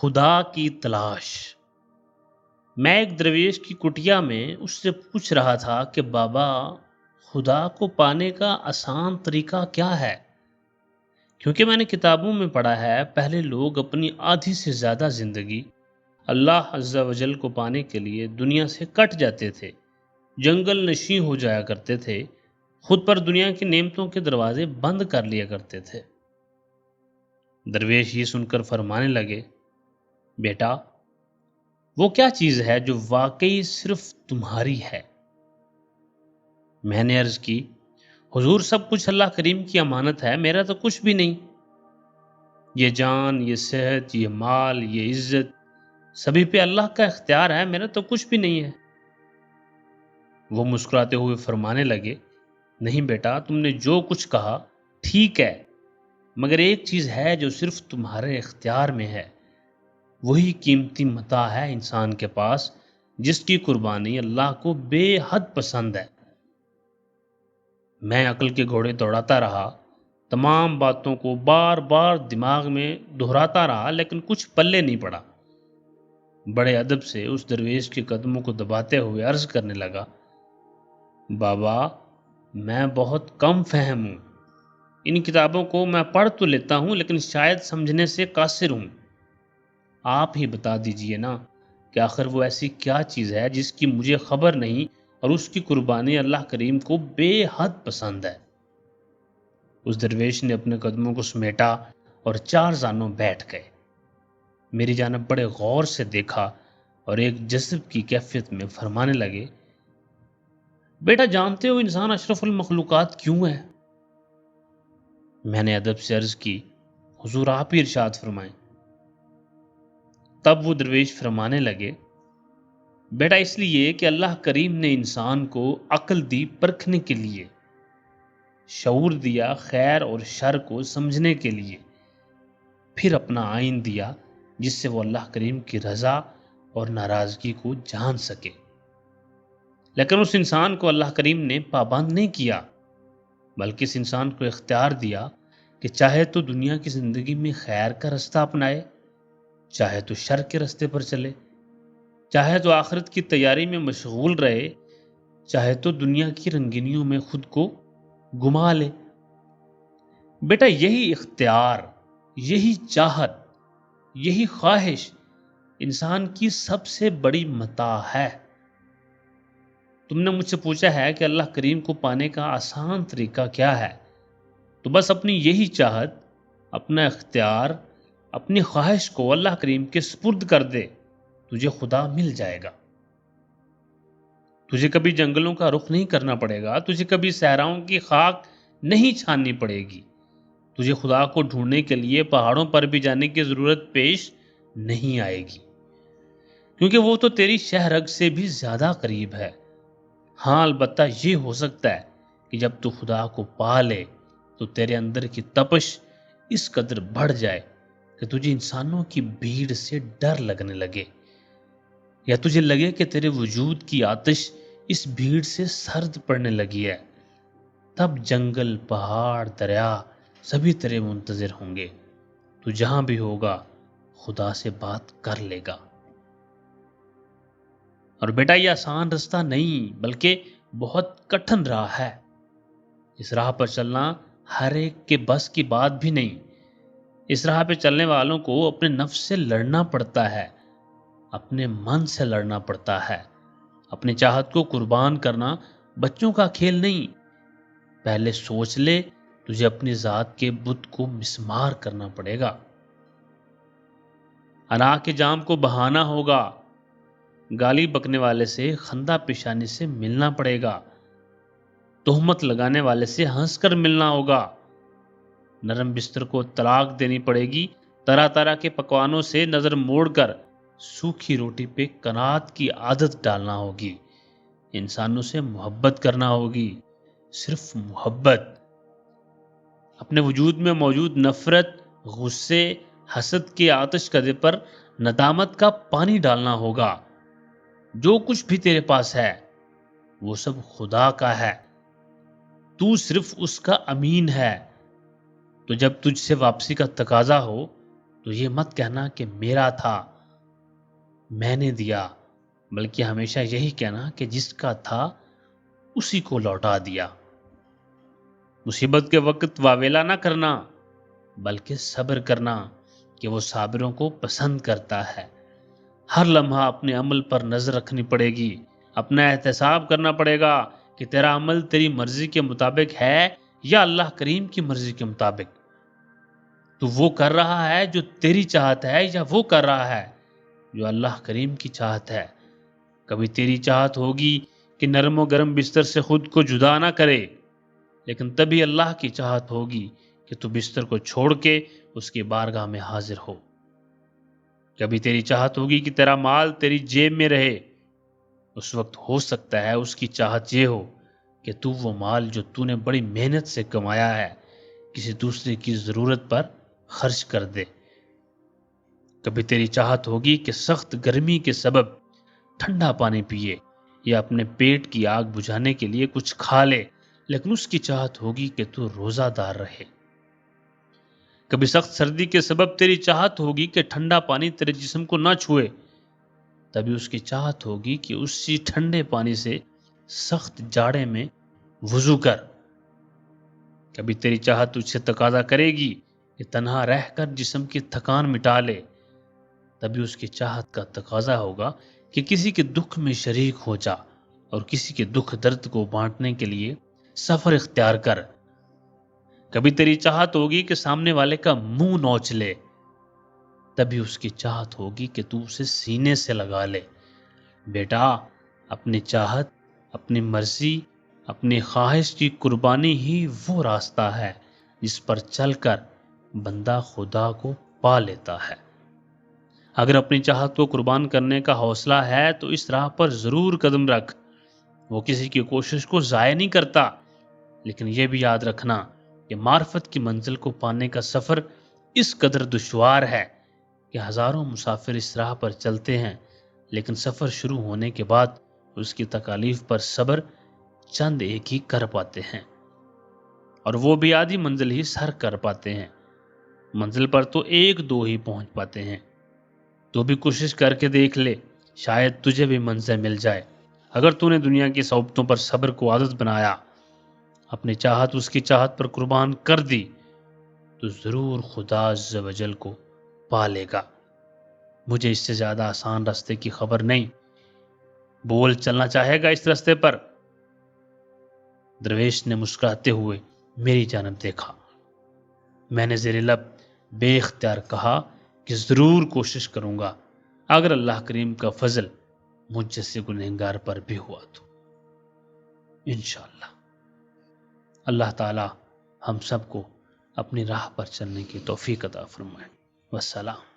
خدا کی تلاش۔ میں ایک درویش کی کٹیا میں اس سے پوچھ رہا تھا کہ بابا، خدا کو پانے کا آسان طریقہ کیا ہے؟ کیونکہ میں نے کتابوں میں پڑھا ہے پہلے لوگ اپنی آدھی سے زیادہ زندگی اللہ عز و جل کو پانے کے لیے دنیا سے کٹ جاتے تھے، جنگل نشیں ہو جایا کرتے تھے، خود پر دنیا کی نعمتوں کے دروازے بند کر لیا کرتے تھے۔ درویش یہ سن کر فرمانے لگے، بیٹا، وہ کیا چیز ہے جو واقعی صرف تمہاری ہے؟ میں نے عرض کی، حضور سب کچھ اللہ کریم کی امانت ہے، میرا تو کچھ بھی نہیں۔ یہ جان، یہ صحت، یہ مال، یہ عزت سبھی پہ اللہ کا اختیار ہے، میرا تو کچھ بھی نہیں ہے۔ وہ مسکراتے ہوئے فرمانے لگے، نہیں بیٹا، تم نے جو کچھ کہا ٹھیک ہے، مگر ایک چیز ہے جو صرف تمہارے اختیار میں ہے، وہی قیمتی متاع ہے انسان کے پاس جس کی قربانی اللہ کو بے حد پسند ہے۔ میں عقل کے گھوڑے دوڑاتا رہا، تمام باتوں کو بار بار دماغ میں دہراتا رہا، لیکن کچھ پلے نہیں پڑا۔ بڑے ادب سے اس درویش کے قدموں کو دباتے ہوئے عرض کرنے لگا، بابا، میں بہت کم فہم ہوں، ان کتابوں کو میں پڑھ تو لیتا ہوں لیکن شاید سمجھنے سے قاصر ہوں۔ آپ ہی بتا دیجئے نا کہ آخر وہ ایسی کیا چیز ہے جس کی مجھے خبر نہیں اور اس کی قربانی اللہ کریم کو بے حد پسند ہے۔ اس درویش نے اپنے قدموں کو سمیٹا اور چار زانوں بیٹھ گئے، میری جانب بڑے غور سے دیکھا اور ایک جذب کی کیفیت میں فرمانے لگے، بیٹا، جانتے ہو انسان اشرف المخلوقات کیوں ہے؟ میں نے ادب سے عرض کی، حضور آپ ہی ارشاد فرمائیں۔ تب وہ درویش فرمانے لگے، بیٹا، اس لیے کہ اللہ کریم نے انسان کو عقل دی پرکھنے کے لیے، شعور دیا خیر اور شر کو سمجھنے کے لیے، پھر اپنا آئین دیا جس سے وہ اللہ کریم کی رضا اور ناراضگی کو جان سکے۔ لیکن اس انسان کو اللہ کریم نے پابند نہیں کیا، بلکہ اس انسان کو اختیار دیا کہ چاہے تو دنیا کی زندگی میں خیر کا رستہ اپنائے، چاہے تو شر کے رستے پر چلے، چاہے تو آخرت کی تیاری میں مشغول رہے، چاہے تو دنیا کی رنگینیوں میں خود کو گما لے۔ بیٹا، یہی اختیار، یہی چاہت، یہی خواہش انسان کی سب سے بڑی متاع ہے۔ تم نے مجھ سے پوچھا ہے کہ اللہ کریم کو پانے کا آسان طریقہ کیا ہے، تو بس اپنی یہی چاہت، اپنا اختیار، اپنی خواہش کو اللہ کریم کے سپرد کر دے، تجھے خدا مل جائے گا۔ تجھے کبھی جنگلوں کا رخ نہیں کرنا پڑے گا، تجھے کبھی صحراؤں کی خاک نہیں چھاننی پڑے گی، تجھے خدا کو ڈھونڈنے کے لیے پہاڑوں پر بھی جانے کی ضرورت پیش نہیں آئے گی، کیونکہ وہ تو تیری شہ رگ سے بھی زیادہ قریب ہے۔ ہاں، البتہ یہ ہو سکتا ہے کہ جب تو خدا کو پا لے تو تیرے اندر کی تپش اس قدر بڑھ جائے کہ تجھے انسانوں کی بھیڑ سے ڈر لگنے لگے، یا تجھے لگے کہ تیرے وجود کی آتش اس بھیڑ سے سرد پڑنے لگی ہے۔ تب جنگل، پہاڑ، دریا سبھی تیرے منتظر ہوں گے، تو جہاں بھی ہوگا خدا سے بات کر لے گا۔ اور بیٹا، یہ آسان رستہ نہیں بلکہ بہت کٹھن راہ ہے۔ اس راہ پر چلنا ہر ایک کے بس کی بات بھی نہیں۔ اس راہ پہ چلنے والوں کو اپنے نفس سے لڑنا پڑتا ہے، اپنے من سے لڑنا پڑتا ہے۔ اپنی چاہت کو قربان کرنا بچوں کا کھیل نہیں۔ پہلے سوچ لے، تجھے اپنی ذات کے بت کو مسمار کرنا پڑے گا۔ انا کے جام کو بہانا ہوگا، گالی بکنے والے سے خندہ پیشانی سے ملنا پڑے گا، تہمت لگانے والے سے ہنس کر ملنا ہوگا، نرم بستر کو طلاق دینی پڑے گی، طرح طرح کے پکوانوں سے نظر موڑ کر سوکھی روٹی پہ قناعت کی عادت ڈالنا ہوگی، انسانوں سے محبت کرنا ہوگی، صرف محبت۔ اپنے وجود میں موجود نفرت، غصے، حسد کے آتش کدے پر ندامت کا پانی ڈالنا ہوگا۔ جو کچھ بھی تیرے پاس ہے وہ سب خدا کا ہے، تو صرف اس کا امین ہے۔ تو جب تجھ سے واپسی کا تقاضا ہو تو یہ مت کہنا کہ میرا تھا، میں نے دیا، بلکہ ہمیشہ یہی کہنا کہ جس کا تھا اسی کو لوٹا دیا۔ مصیبت کے وقت واویلا نہ کرنا، بلکہ صبر کرنا کہ وہ صابروں کو پسند کرتا ہے۔ ہر لمحہ اپنے عمل پر نظر رکھنی پڑے گی، اپنا احتساب کرنا پڑے گا کہ تیرا عمل تیری مرضی کے مطابق ہے یا اللہ کریم کی مرضی کے مطابق۔ تو وہ کر رہا ہے جو تیری چاہت ہے یا وہ کر رہا ہے جو اللہ کریم کی چاہت ہے۔ کبھی تیری چاہت ہوگی کہ نرم و گرم بستر سے خود کو جدا نہ کرے، لیکن تبھی اللہ کی چاہت ہوگی کہ تو بستر کو چھوڑ کے اس کی بارگاہ میں حاضر ہو۔ کبھی تیری چاہت ہوگی کہ تیرا مال تیری جیب میں رہے، اس وقت ہو سکتا ہے اس کی چاہت یہ ہو کہ تو وہ مال جو تو نے بڑی محنت سے کمایا ہے کسی دوسرے کی ضرورت پر خرچ کر دے۔ کبھی تیری چاہت ہوگی کہ سخت گرمی کے سبب ٹھنڈا پانی پیے یا اپنے پیٹ کی آگ بجھانے کے لیے کچھ کھا لے، لیکن اس کی چاہت ہوگی کہ تو روزہ دار رہے۔ کبھی سخت سردی کے سبب تیری چاہت ہوگی کہ ٹھنڈا پانی تیرے جسم کو نہ چھوئے، تبھی اس کی چاہت ہوگی کہ اسی ٹھنڈے پانی سے سخت جاڑے میں وضو کر۔ کبھی تیری چاہت تجھ سے تقاضا کرے گی کہ تنہا رہ کر جسم کی تھکان مٹا لے، تبھی اس کی چاہت کا تقاضا ہوگا کہ کسی کے دکھ میں شریک ہو جا اور کسی کے دکھ درد کو بانٹنے کے لیے سفر اختیار کر۔ کبھی تیری چاہت ہوگی کہ سامنے والے کا منہ نوچ لے، تبھی اس کی چاہت ہوگی کہ تو اسے سینے سے لگا لے۔ بیٹا، اپنی چاہت، اپنی مرضی، اپنی خواہش کی قربانی ہی وہ راستہ ہے جس پر چل کر بندہ خدا کو پا لیتا ہے۔ اگر اپنی چاہت کو قربان کرنے کا حوصلہ ہے تو اس راہ پر ضرور قدم رکھ۔ وہ کسی کی کوشش کو ضائع نہیں کرتا، لیکن یہ بھی یاد رکھنا کہ معرفت کی منزل کو پانے کا سفر اس قدر دشوار ہے کہ ہزاروں مسافر اس راہ پر چلتے ہیں، لیکن سفر شروع ہونے کے بعد اس کی تکالیف پر صبر چند ایک ہی کر پاتے ہیں، اور وہ بھی آدھی منزل ہی سر کر پاتے ہیں۔ منزل پر تو ایک دو ہی پہنچ پاتے ہیں۔ تو بھی کوشش کر کے دیکھ لے، شاید تجھے بھی منزل مل جائے۔ اگر تو نے دنیا کی صعوبتوں پر صبر کو عادت بنایا، اپنی چاہت اس کی چاہت پر قربان کر دی، تو ضرور خدا عز و جل کو پا لے گا۔ مجھے اس سے زیادہ آسان راستے کی خبر نہیں۔ بول چلنا چاہے گا اس راستے پر؟ درویش نے مسکراتے ہوئے میری جانب دیکھا۔ میں نے زیر لب بے اختیار کہا کہ ضرور کوشش کروں گا، اگر اللہ کریم کا فضل مجھ جیسے گنہگار پر بھی ہوا تو انشاءاللہ۔ اللہ تعالی ہم سب کو اپنی راہ پر چلنے کی توفیق عطا فرمائے۔ والسلام۔